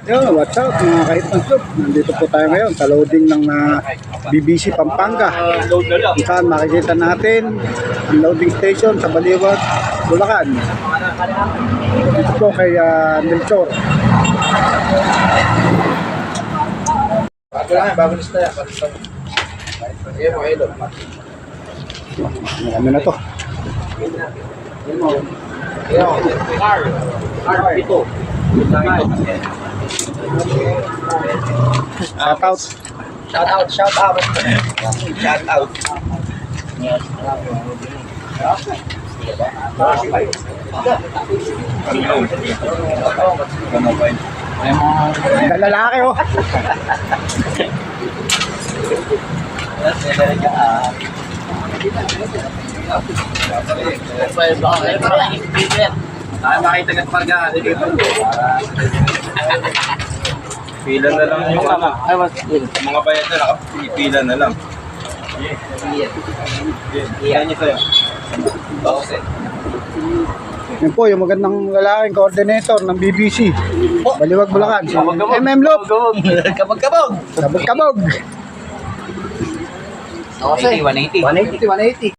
Yo, what's up mga kaitang soup? Nandito po tayo ngayon sa loading ng BBC Pampanga. Kung saan makikita natin ang loading station sa Baliwag, Bulacan. Dito po kay Melchor. Bago lang yan, bago lista yan. Ayan mo, Elo. Ano na to? Ayan mo, car, ito. Shout out. Shout out. Shout out. Ang lalaki oh. Ay, makita ka pagka. Pila na lang yung mga bayan na nakapila na lang. Yan niyo sa'yo. Yan po yung magandang lalaking coordinator ng BBC. Baliwag, Bulacan. Si MM Loop. Kabog-kabog. Kabog-kabog. 180. 180. 180.